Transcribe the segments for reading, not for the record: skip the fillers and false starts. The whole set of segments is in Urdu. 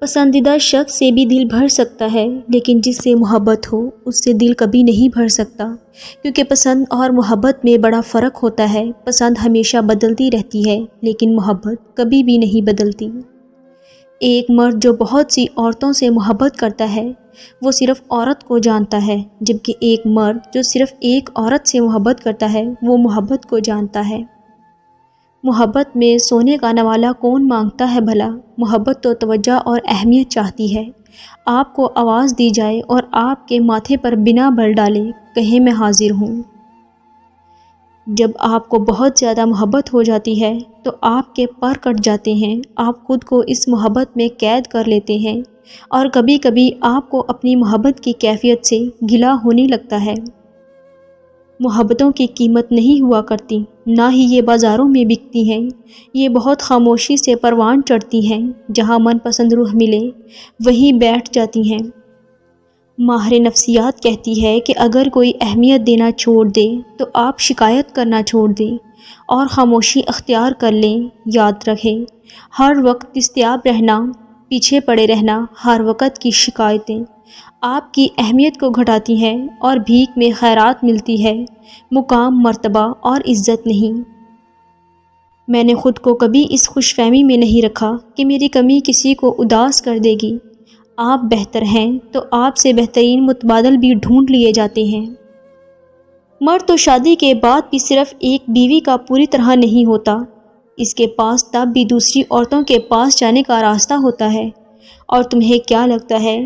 پسندیدہ شخص سے بھی دل بھر سکتا ہے، لیکن جس سے محبت ہو اس سے دل کبھی نہیں بھر سکتا، کیونکہ پسند اور محبت میں بڑا فرق ہوتا ہے۔ پسند ہمیشہ بدلتی رہتی ہے، لیکن محبت کبھی بھی نہیں بدلتی۔ ایک مرد جو بہت سی عورتوں سے محبت کرتا ہے وہ صرف عورت کو جانتا ہے، جبکہ ایک مرد جو صرف ایک عورت سے محبت کرتا ہے وہ محبت کو جانتا ہے۔ محبت میں سونے کا نوالہ کون مانگتا ہے بھلا؟ محبت تو توجہ اور اہمیت چاہتی ہے۔ آپ کو آواز دی جائے اور آپ کے ماتھے پر بنا بل ڈالے کہیں میں حاضر ہوں۔ جب آپ کو بہت زیادہ محبت ہو جاتی ہے تو آپ کے پر کٹ جاتے ہیں، آپ خود کو اس محبت میں قید کر لیتے ہیں، اور کبھی کبھی آپ کو اپنی محبت کی کیفیت سے گلہ ہونے لگتا ہے۔ محبتوں کی قیمت نہیں ہوا کرتی، نہ ہی یہ بازاروں میں بکتی ہیں، یہ بہت خاموشی سے پروان چڑھتی ہیں، جہاں من پسند روح ملے وہیں بیٹھ جاتی ہیں۔ ماہر نفسیات کہتی ہے کہ اگر کوئی اہمیت دینا چھوڑ دے تو آپ شکایت کرنا چھوڑ دیں اور خاموشی اختیار کر لیں۔ یاد رکھیں، ہر وقت دستیاب رہنا، پیچھے پڑے رہنا، ہر وقت کی شکایتیں آپ کی اہمیت کو گھٹاتی ہیں اور بھیک میں خیرات ملتی ہے، مقام، مرتبہ اور عزت نہیں۔ میں نے خود کو کبھی اس خوش فہمی میں نہیں رکھا کہ میری کمی کسی کو اداس کر دے گی۔ آپ بہتر ہیں تو آپ سے بہترین متبادل بھی ڈھونڈ لیے جاتے ہیں۔ مرد تو شادی کے بعد بھی صرف ایک بیوی کا پوری طرح نہیں ہوتا، اس کے پاس تب بھی دوسری عورتوں کے پاس جانے کا راستہ ہوتا ہے۔ اور تمہیں کیا لگتا ہے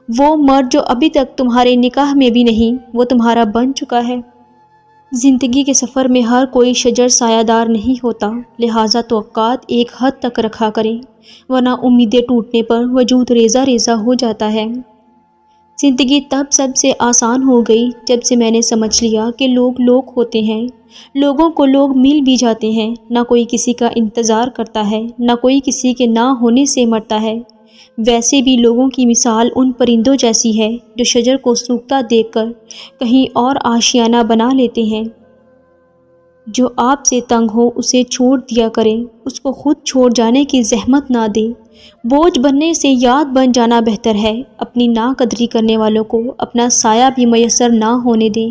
وہ مرد جو ابھی تک تمہارے نکاح میں بھی نہیں، وہ تمہارا بن چکا ہے؟ زندگی کے سفر میں ہر کوئی شجر سایہ دار نہیں ہوتا، لہٰذا توقعات ایک حد تک رکھا کریں، ورنہ امیدیں ٹوٹنے پر وجود ریزہ ریزہ ہو جاتا ہے۔ زندگی تب سب سے آسان ہو گئی جب سے میں نے سمجھ لیا کہ لوگ لوگ ہوتے ہیں، لوگوں کو لوگ مل بھی جاتے ہیں، نہ کوئی کسی کا انتظار کرتا ہے، نہ کوئی کسی کے نہ ہونے سے مرتا ہے۔ ویسے بھی لوگوں کی مثال ان پرندوں جیسی ہے جو شجر کو سوکھتا دیکھ کر کہیں اور آشیانہ بنا لیتے ہیں۔ جو آپ سے تنگ ہو اسے چھوڑ دیا کریں، اس کو خود چھوڑ جانے کی زحمت نہ دیں۔ بوجھ بننے سے یاد بن جانا بہتر ہے۔ اپنی ناقدری کرنے والوں کو اپنا سایہ بھی میسر نہ ہونے دیں۔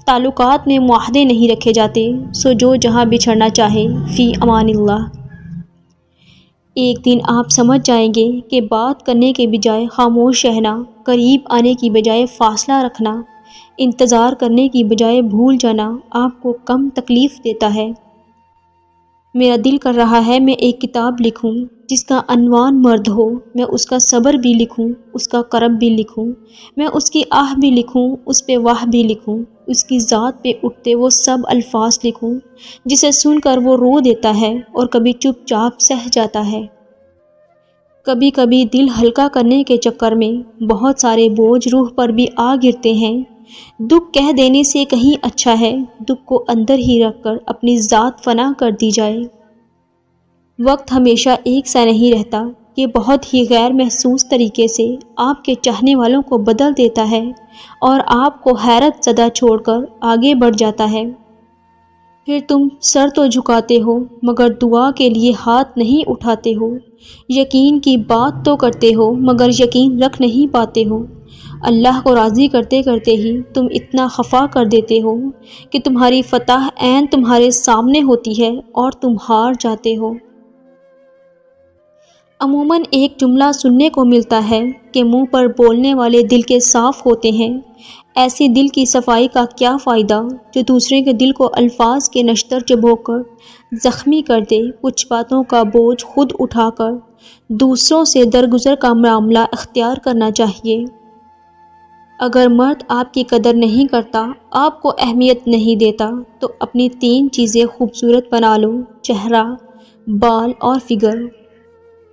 تعلقات میں معاہدے نہیں رکھے جاتے، سو جو جہاں بچھڑنا چاہے فی امان اللہ۔ ایک دن آپ سمجھ جائیں گے کہ بات کرنے کے بجائے خاموش رہنا، قریب آنے کی بجائے فاصلہ رکھنا، انتظار کرنے کی بجائے بھول جانا آپ کو کم تکلیف دیتا ہے۔ میرا دل کر رہا ہے میں ایک کتاب لکھوں جس کا عنوان مرد ہو، میں اس کا صبر بھی لکھوں، اس کا کرم بھی لکھوں، میں اس کی آہ بھی لکھوں، اس پہ واہ بھی لکھوں، اس کی ذات پہ اٹھتے وہ سب الفاظ لکھوں جسے سن کر وہ رو دیتا ہے اور کبھی چپ چاپ سہ جاتا ہے۔ کبھی کبھی دل ہلکا کرنے کے چکر میں بہت سارے بوجھ روح پر بھی آ گرتے ہیں۔ دکھ کہہ دینے سے کہیں اچھا ہے دکھ کو اندر ہی رکھ کر اپنی ذات فنا کر دی جائے۔ وقت ہمیشہ ایک سا نہیں رہتا، یہ بہت ہی غیر محسوس طریقے سے آپ کے چاہنے والوں کو بدل دیتا ہے اور آپ کو حیرت زدہ چھوڑ کر آگے بڑھ جاتا ہے۔ پھر تم سر تو جھکاتے ہو مگر دعا کے لیے ہاتھ نہیں اٹھاتے ہو، یقین کی بات تو کرتے ہو مگر یقین رکھ نہیں پاتے ہو۔ اللہ کو راضی کرتے کرتے ہی تم اتنا خفا کر دیتے ہو کہ تمہاری فتح عین تمہارے سامنے ہوتی ہے اور تم ہار جاتے ہو۔ عموماً ایک جملہ سننے کو ملتا ہے کہ منہ پر بولنے والے دل کے صاف ہوتے ہیں۔ ایسی دل کی صفائی کا کیا فائدہ جو دوسرے کے دل کو الفاظ کے نشتر چبو کر زخمی کر دے۔ کچھ باتوں کا بوجھ خود اٹھا کر دوسروں سے درگزر کا معاملہ اختیار کرنا چاہیے۔ اگر مرد آپ کی قدر نہیں کرتا، آپ کو اہمیت نہیں دیتا، تو اپنی 3 چیزیں خوبصورت بنا لو: چہرہ، بال اور فگر۔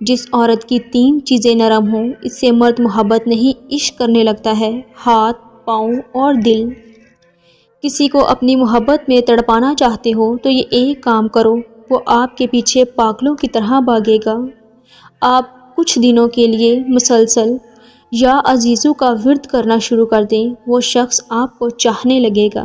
جس عورت کی 3 چیزیں نرم ہوں اس سے مرد محبت نہیں عشق کرنے لگتا ہے: ہاتھ، پاؤں اور دل۔ کسی کو اپنی محبت میں تڑپانا چاہتے ہو تو یہ ایک کام کرو، وہ آپ کے پیچھے پاگلوں کی طرح بھاگے گا۔ آپ کچھ دنوں کے لیے مسلسل یا عزیزو کا ورد کرنا شروع کر دیں، وہ شخص آپ کو چاہنے لگے گا۔